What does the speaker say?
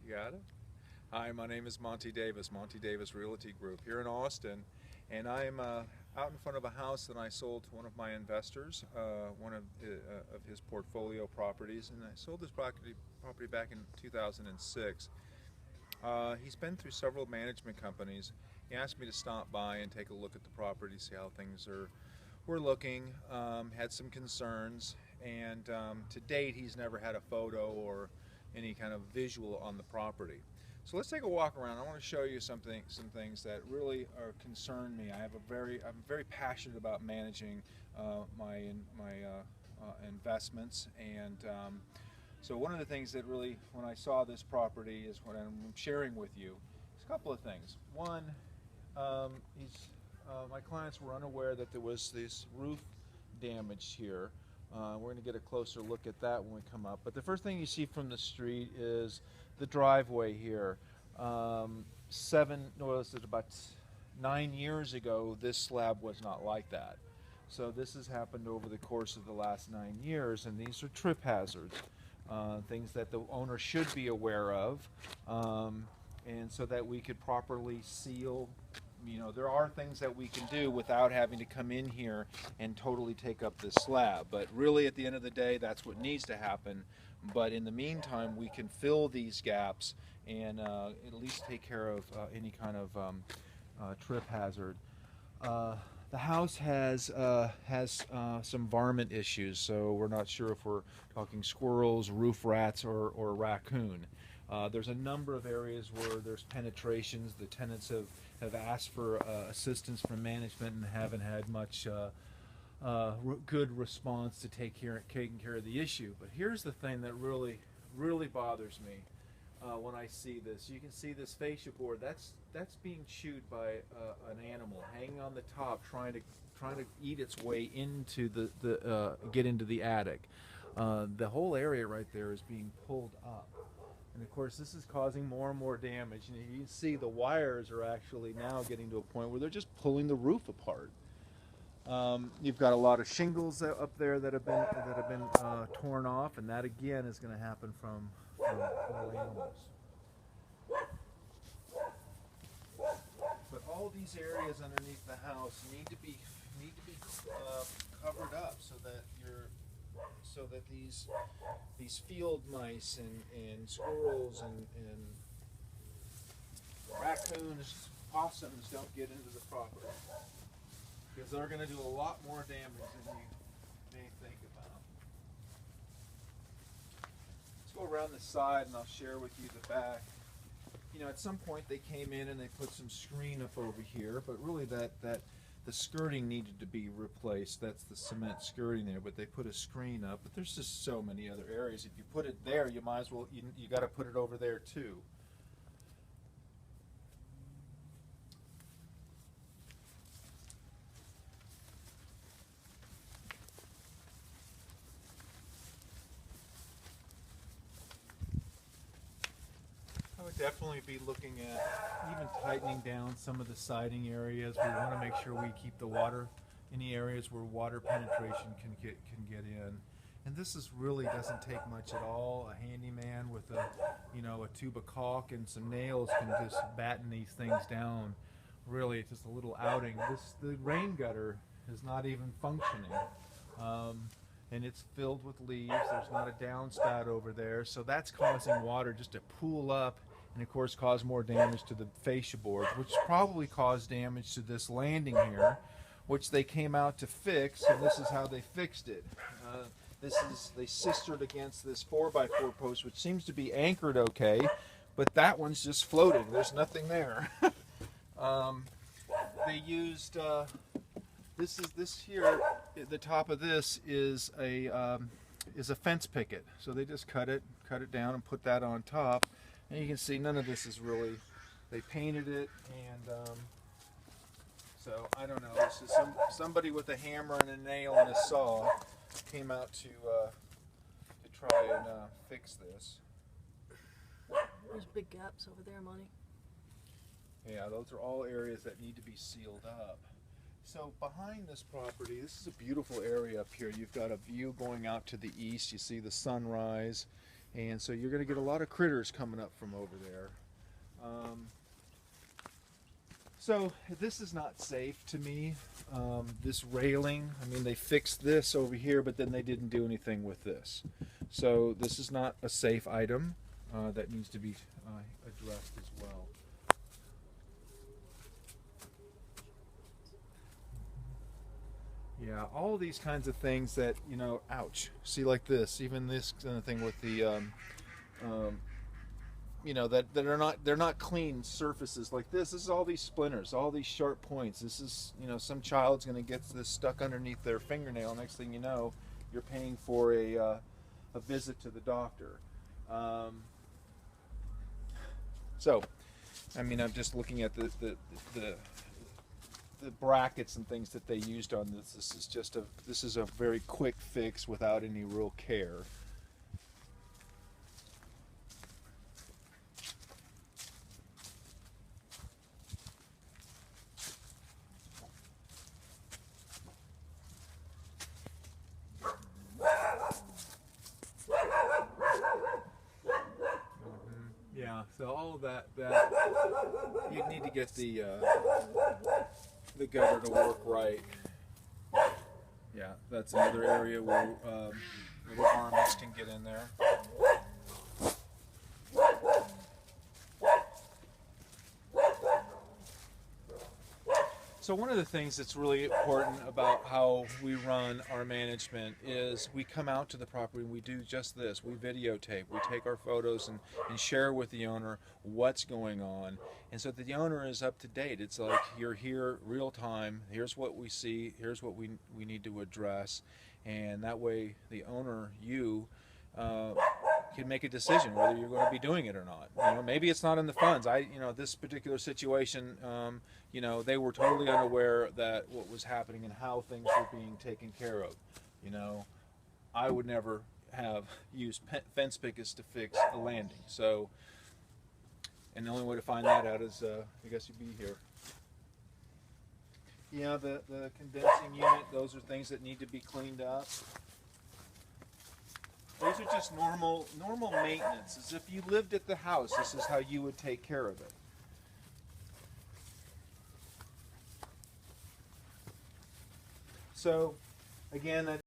You got it? Hi, my name is Monte Davis, Monte Davis Realty Group here in Austin, and I'm out in front of a house that I sold to one of my investors, one of his portfolio properties, and I sold this property back in 2006. He's been through several management companies. He asked me to stop by and take a look at the property, see how things were looking, had some concerns, and to date he's never had a photo or any kind of visual on the property. So let's take a walk around. I want to show you some things that really concern me. I'm very passionate about managing my investments, and so one of the things that really, when I saw this property, is what I'm sharing with you. Is a couple of things. One, my clients were unaware that there was this roof damage here. We're going to get a closer look at that when we come up. But the first thing you see from the street is the driveway here. About 9 years ago, this slab was not like that. So this has happened over the course of the last 9 years, and these are trip hazards, things that the owner should be aware of, and so that we could properly seal. You know, there are things that we can do without having to come in here and totally take up this slab. But really, at the end of the day, that's what needs to happen. But in the meantime, we can fill these gaps and at least take care of any kind of trip hazard. The house has some varmint issues, so we're not sure if we're talking squirrels, roof rats, or raccoon. There's a number of areas where there's penetrations. The tenants have asked for assistance from management and haven't had much good response to taking care of the issue. But here's the thing that really bothers me when I see this. You can see this fascia board. That's being chewed by an animal hanging on the top, trying to eat its way into get into the attic. The whole area right there is being pulled up. And of course, this is causing more and more damage. And you can see the wires are actually now getting to a point where they're just pulling the roof apart. You've got a lot of shingles up there that have been torn off, and that again is going to happen from little animals. But all these areas underneath the house need to be covered up so that these field mice and squirrels and raccoons, possums don't get into the property, because they're going to do a lot more damage than you may think about. Let's go around the side and I'll share with you the back. You know, at some point they came in and they put some screen up over here, but really that the skirting needed to be replaced. That's the cement skirting there, but they put a screen up. But there's just so many other areas. If you put it there, you might as well, you got to put it over there too. I would definitely be looking at even tightening down some of the siding areas. We want to make sure we keep the water, any areas where water penetration can get in. And this really doesn't take much at all. A handyman with a tube of caulk and some nails can just batten these things down. Really, it's just a little outing. The rain gutter is not even functioning. And it's filled with leaves. There's not a downspout over there, so that's causing water just to pool up, and of course cause more damage to the fascia boards, which probably caused damage to this landing here, which they came out to fix, and this is how they fixed it. They sistered against this 4x4 post, which seems to be anchored okay, but that one's just floating. There's nothing there. They used this here. The top of this is a fence picket, so they just cut it down and put that on top, and you can see none of this is really. They painted it, and so I don't know. This is somebody with a hammer and a nail and a saw came out to try and fix this. There's big gaps over there, Monty. Yeah, those are all areas that need to be sealed up. So behind this property, this is a beautiful area up here. You've got a view going out to the east. You see the sunrise, And so you're going to get a lot of critters coming up from over there. So this is not safe to me. This railing, I mean, they fixed this over here, but then they didn't do anything with this. So this is not a safe item that needs to be addressed as well. Yeah, all of these kinds of things that, you know, ouch. See, like this, even this kind of thing with the, you know, that they're not clean surfaces like this. This is all these splinters, all these sharp points. This is, you know, some child's going to get this stuck underneath their fingernail. Next thing you know, you're paying for a visit to the doctor. So, I mean, I'm just looking at the brackets and things that they used on this. This is a very quick fix without any real care. Yeah, so all of that you need to get the gutter to work right. Yeah, that's another area where little varmints can get in there. So one of the things that's really important about how we run our management is we come out to the property and we do just this. We videotape, we take our photos and share with the owner what's going on. And so that the owner is up to date. It's like you're here real time, here's what we see, here's what we need to address. And that way the owner, you, can make a decision whether you're going to be doing it or not. You know, maybe it's not in the funds. You know, this particular situation, you know, they were totally unaware that what was happening and how things were being taken care of. You know, I would never have used fence pickets to fix a landing. So, and the only way to find that out is, I guess you'd be here. Yeah, the condensing unit, those are things that need to be cleaned up. Those are just normal maintenance. As if you lived at the house, this is how you would take care of it. So, again,